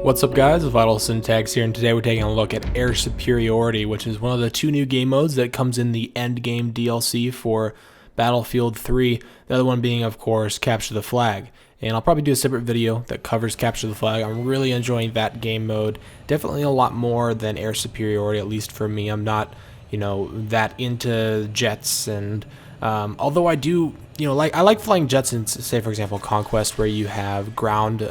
What's up guys, Vital Syntax here, and today we're taking a look at Air Superiority, which is one of the two new game modes that comes in the endgame DLC for Battlefield 3, the other one being, of course, Capture the Flag. And I'll probably do a separate video that covers Capture the Flag. I'm really enjoying that game mode, definitely a lot more than Air Superiority, at least for me. I'm not, that into jets, and although I do, I like flying jets in, say, for example, Conquest, where you have ground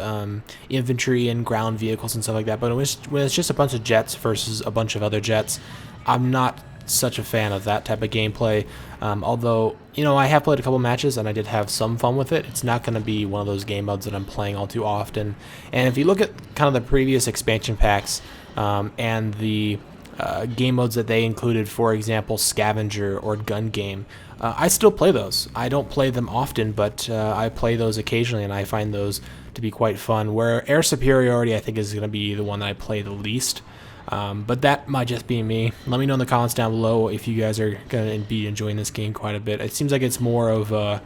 infantry and ground vehicles and stuff like that. But when it's just a bunch of jets versus a bunch of other jets, I'm not such a fan of that type of gameplay. Although, I have played a couple matches and I did have some fun with it. It's not going to be one of those game modes that I'm playing all too often. And if you look at kind of the previous expansion packs and the game modes that they included, for example, Scavenger or Gun Game, I still play those. I don't play them often, but I play those occasionally, and I find those to be quite fun. Where Air Superiority, I think, is going to be the one that I play the least. But that might just be me. Let me know in the comments down below if you guys are going to be enjoying this game quite a bit. It seems like it's more of a,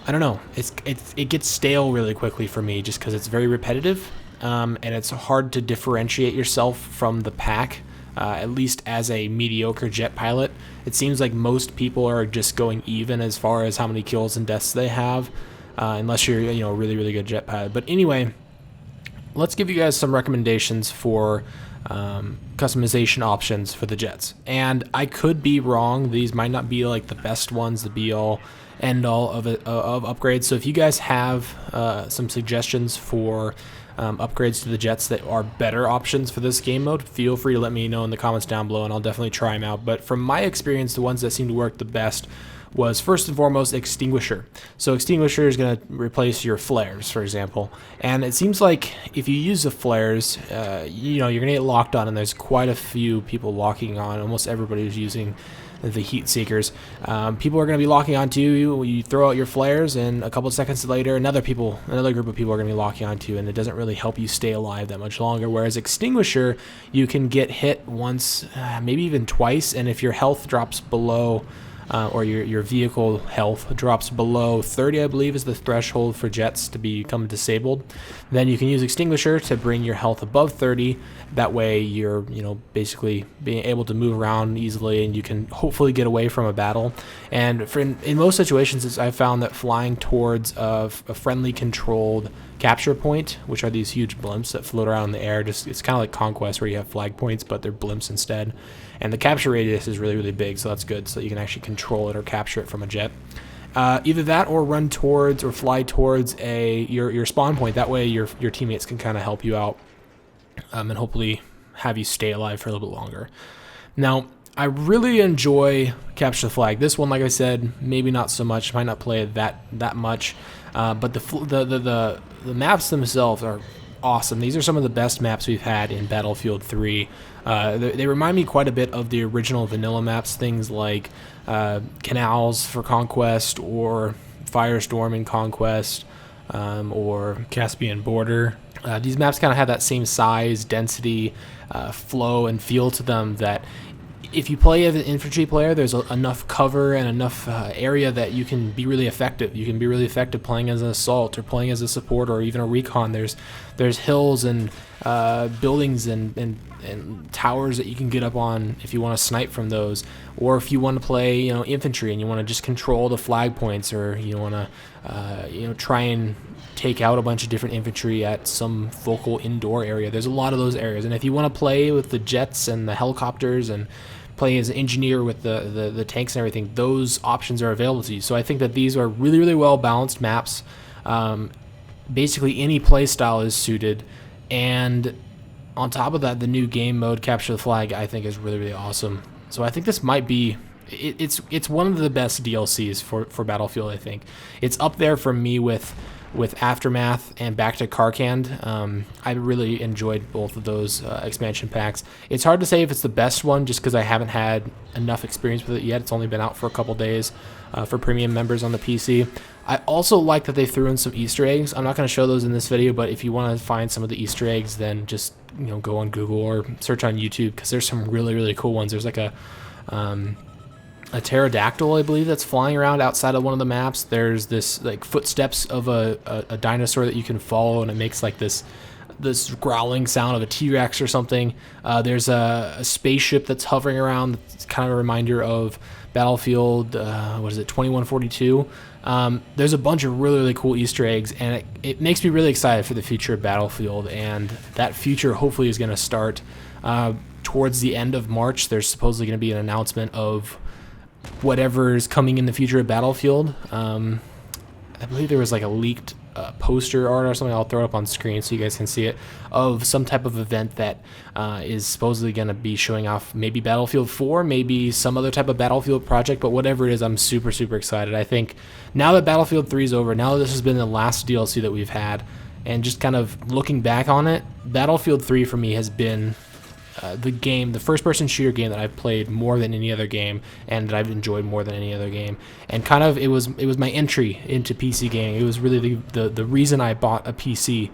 I don't know, it gets stale really quickly for me just because it's very repetitive, and it's hard to differentiate yourself from the pack. At least as a mediocre jet pilot, it seems like most people are just going even as far as how many kills and deaths they have, unless you're a really, really good jet pilot. But anyway, let's give you guys some recommendations for customization options for the jets. And I could be wrong; these might not be like the best ones, the be-all, end-all of upgrades. So if you guys have some suggestions for upgrades to the jets that are better options for this game mode, feel free to let me know in the comments down below, and I'll definitely try them out. But from my experience, the ones that seem to work the best was, first and foremost, Extinguisher. So Extinguisher is going to replace your flares, for example, and it seems like if you use the flares, you're going to get locked on, and there's quite a few people locking on. Almost everybody who's using the heat seekers. People are going to be locking onto you. You throw out your flares, and a couple of seconds later, another group of people are going to be locking onto you, and it doesn't really help you stay alive that much longer. Whereas Extinguisher, you can get hit once, maybe even twice, and if your health drops below, or your vehicle health drops below 30, I believe is the threshold for jets to become disabled, then you can use Extinguisher to bring your health above 30. That way you're basically being able to move around easily, and you can hopefully get away from a battle. And in most situations, I found that flying towards a friendly controlled capture point, which are these huge blimps that float around in the air, it's kind of like Conquest, where you have flag points but they're blimps instead, and the capture radius is really, really big, so that's good, so you can actually control it or capture it from a jet. Either that or run towards or fly towards your spawn point. That way your teammates can kind of help you out, and hopefully have you stay alive for a little bit longer. Now, I really enjoy Capture the Flag. This one, like I said, maybe not so much. Might not play it that much, but the maps themselves are awesome. These are some of the best maps we've had in Battlefield 3. They remind me quite a bit of the original vanilla maps, things like Canals for Conquest, or Firestorm in Conquest, or Caspian Border. These maps kind of have that same size, density, flow, and feel to them that if you play as an infantry player, there's enough cover and enough area that you can be really effective. You can be really effective playing as an assault or playing as a support or even a recon. There's hills and buildings and towers that you can get up on if you want to snipe from those, or if you want to play infantry and you want to just control the flag points, or you want to try and take out a bunch of different infantry at some focal indoor area. There's a lot of those areas, and if you want to play with the jets and the helicopters and play as an engineer with the tanks and everything, those options are available to you. So I think that these are really, really well balanced maps. Basically any play style is suited, and on top of that, the new game mode Capture the Flag, I think, is really, really awesome. So I think this might be it's one of the best DLCs for Battlefield. I think it's up there for me with Aftermath and Back to Karkand. I really enjoyed both of those expansion packs. It's hard to say if it's the best one just because I haven't had enough experience with it yet. It's only been out for a couple days for premium members on the PC. I also like that they threw in some Easter eggs. I'm not going to show those in this video, but if you want to find some of the Easter eggs, then just go on Google or search on YouTube, because there's some really, really cool ones. There's like a pterodactyl, I believe, that's flying around outside of one of the maps. There's this like footsteps of a dinosaur that you can follow, and it makes like this this growling sound of a T-Rex or something. There's a spaceship that's hovering around. It's kind of a reminder of Battlefield, 2142. There's a bunch of really cool Easter eggs, and it makes me really excited for the future of Battlefield, and that future hopefully is going to start towards the end of March. There's supposedly going to be an announcement of whatever is coming in the future of Battlefield. I believe there was like a leaked poster art or something. I'll throw it up on screen so you guys can see it, of some type of event that is supposedly going to be showing off maybe Battlefield 4, maybe some other type of Battlefield project, but whatever it is, I'm super excited. I think now that Battlefield 3 is over, now that this has been the last DLC that we've had, and just kind of looking back on it, Battlefield 3 for me has been the first-person shooter game that I've played more than any other game, and that I've enjoyed more than any other game. And kind of it was my entry into PC gaming. It was really the reason I bought a PC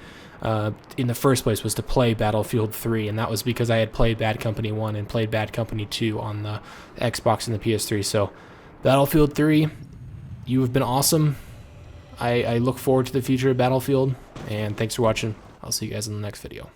in the first place, was to play Battlefield 3, and that was because I had played Bad Company 1 and played Bad Company 2 on the Xbox and the PS3. So Battlefield 3, you have been awesome. I look forward to the future of Battlefield, and thanks for watching. I'll see you guys in the next video.